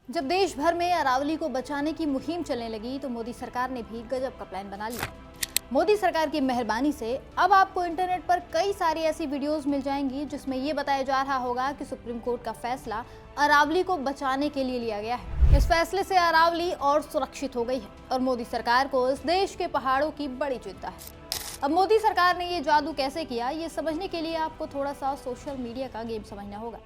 जब देश भर में अरावली को बचाने की मुहिम चलने लगी तो मोदी सरकार ने भी गजब का प्लान बना लिया। मोदी सरकार की मेहरबानी से अब आपको इंटरनेट पर कई सारी ऐसी वीडियोस मिल जाएंगी जिसमें ये बताया जा रहा होगा कि सुप्रीम कोर्ट का फैसला अरावली को बचाने के लिए लिया गया है। इस फैसले से अरावली और सुरक्षित हो गई है और मोदी सरकार को इस देश के पहाड़ों की बड़ी चिंता है। अब मोदी सरकार ने ये जादू कैसे किया, ये समझने के लिए आपको थोड़ा सा सोशल मीडिया का गेम समझना होगा।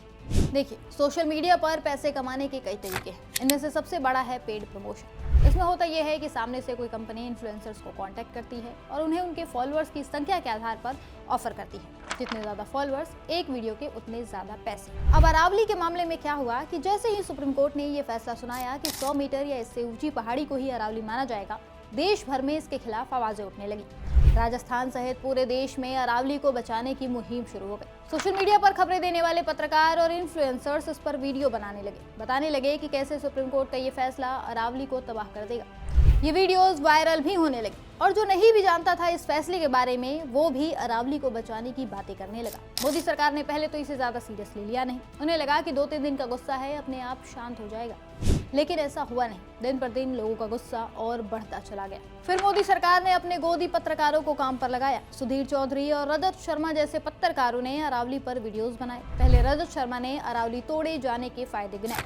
देखिए, सोशल मीडिया पर पैसे कमाने के कई तरीके हैं। इनमें से सबसे बड़ा है पेड प्रमोशन। इसमें होता यह है कि सामने से कोई कंपनी इन्फ्लुएंसर्स को कांटेक्ट करती है और उन्हें उनके फॉलोअर्स की संख्या के आधार पर ऑफर करती है। जितने ज्यादा फॉलोअर्स, एक वीडियो के उतने ज्यादा पैसे। अब अरावली के मामले में क्या हुआ कि जैसे ही सुप्रीम कोर्ट ने ये फैसला सुनाया कि 100 मीटर या इससे ऊंची पहाड़ी को ही अरावली माना जाएगा, देश भर में इसके खिलाफ आवाजें उठने लगी। राजस्थान सहित पूरे देश में अरावली को बचाने की मुहिम शुरू हो गई। सोशल मीडिया पर खबरें देने वाले पत्रकार और इन्फ्लुएंसर्स इस पर वीडियो बताने लगे कि कैसे सुप्रीम कोर्ट का ये फैसला अरावली को तबाह कर देगा। ये वीडियोस वायरल भी होने लगे और जो नहीं भी जानता था इस फैसले के बारे में, वो भी अरावली को बचाने की बातें करने लगा। मोदी सरकार ने पहले तो इसे ज्यादा सीरियसली लिया नहीं। उन्हें लगा कि 2-3 दिन का गुस्सा है, अपने आप शांत हो जाएगा, लेकिन ऐसा हुआ नहीं। दिन पर दिन लोगों का गुस्सा और बढ़ता चला गया। फिर मोदी सरकार ने अपने गोदी पत्रकारों को काम पर लगाया। सुधीर चौधरी और रजत शर्मा जैसे पत्रकारों ने अरावली पर वीडियोस बनाए। पहले रजत शर्मा ने अरावली तोड़े जाने के फायदे गिनाए।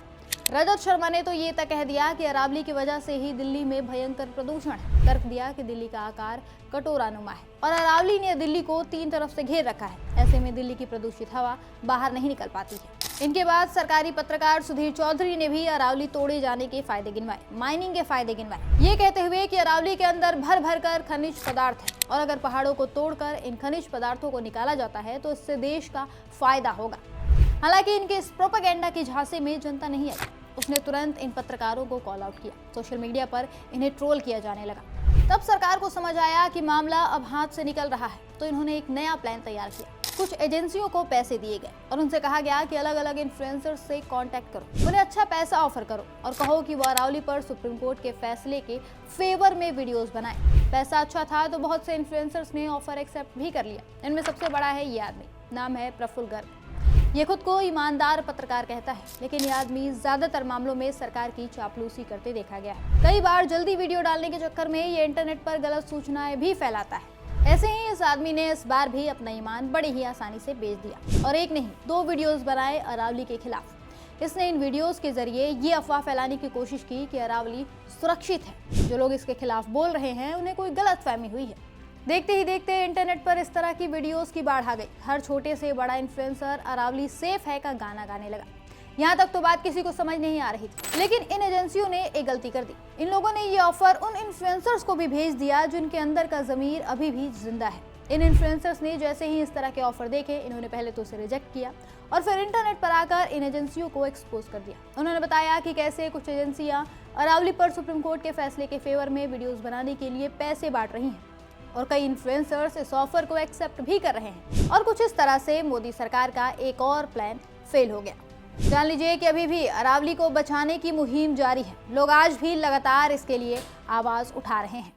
रजत शर्मा ने तो ये तक कह दिया कि अरावली की वजह से ही दिल्ली में भयंकर प्रदूषण है। तर्क दिया कि दिल्ली का आकार कटोरानुमा है और अरावली ने दिल्ली को 3 तरफ से घेर रखा है। ऐसे में दिल्ली की प्रदूषित हवा बाहर नहीं निकल पाती है। इनके बाद सरकारी पत्रकार सुधीर चौधरी ने भी अरावली तोड़े जाने के फायदे गिनवाए, माइनिंग के फायदे गिनवाए, ये कहते हुए कि अरावली के अंदर भर भर कर खनिज पदार्थ है और अगर पहाड़ों को तोड़कर इन खनिज पदार्थों को निकाला जाता है तो इससे देश का फायदा होगा। हालांकि इनके इस प्रोपेगेंडा की झांसे में जनता नहीं आई। उसने तुरंत इन पत्रकारों को कॉल आउट किया। सोशल मीडिया पर इन्हें ट्रोल किया जाने लगा। तब सरकार को समझ आया कि मामला अब हाथ से निकल रहा है, तो इन्होंने एक नया प्लान तैयार किया। कुछ एजेंसियों को पैसे दिए गए और उनसे कहा गया कि अलग अलग इन्फ्लुएंसर्स से कांटेक्ट करो, उन्हें अच्छा पैसा ऑफर करो और कहो कि वो अरावली पर सुप्रीम कोर्ट के फैसले के फेवर में वीडियोस बनाए। पैसा अच्छा था तो बहुत से इन्फ्लुएंसर्स ने ऑफर एक्सेप्ट भी कर लिया। इनमें सबसे बड़ा है ये आदमी, नाम है प्रफुल्ल गर्ग। ये खुद को ईमानदार पत्रकार कहता है, लेकिन ये आदमी ज्यादातर मामलों में सरकार की चापलूसी करते देखा गया है। कई बार जल्दी वीडियो डालने के चक्कर में ये इंटरनेट पर गलत सूचनाएं भी फैलाता है। ऐसे ही इस आदमी ने इस बार भी अपना ईमान बड़ी ही आसानी से बेच दिया और एक नहीं 2 वीडियोस बनाए अरावली के खिलाफ। इसने इन वीडियोस के जरिए ये अफवाह फैलाने की कोशिश की कि अरावली सुरक्षित है। जो लोग इसके खिलाफ बोल रहे हैं उन्हें कोई गलतफहमी हुई है। देखते ही देखते इंटरनेट पर इस तरह की वीडियोस की बाढ़ आ गई। हर छोटे से बड़ा इन्फ्लुएंसर अरावली सेफ है का गाना गाने लगा। यहाँ तक तो बात किसी को समझ नहीं आ रही थी, लेकिन इन एजेंसियों ने एक गलती कर दी। इन लोगों ने ये ऑफर उन इन्फ्लुएंसर्स को भी भेज दिया जिनके अंदर का जमीर अभी भी जिंदा है। इन इन्फ्लुएंसर्स ने जैसे ही इस तरह के ऑफर देखे, इन्होंने पहले तो उसे रिजेक्ट किया और फिर इंटरनेट पर आकर इन एजेंसियों को एक्सपोज कर दिया। उन्होंने बताया कि कैसे कुछ एजेंसियां अरावली पर सुप्रीम कोर्ट के फैसले के फेवर में वीडियोस बनाने के लिए पैसे बांट रही हैं और कई इन्फ्लुएंसर्स इस ऑफर को एक्सेप्ट भी कर रहे हैं। और कुछ इस तरह से मोदी सरकार का एक और प्लान फेल हो गया। जान लीजिए कि अभी भी अरावली को बचाने की मुहिम जारी है। लोग आज भी लगातार इसके लिए आवाज उठा रहे हैं।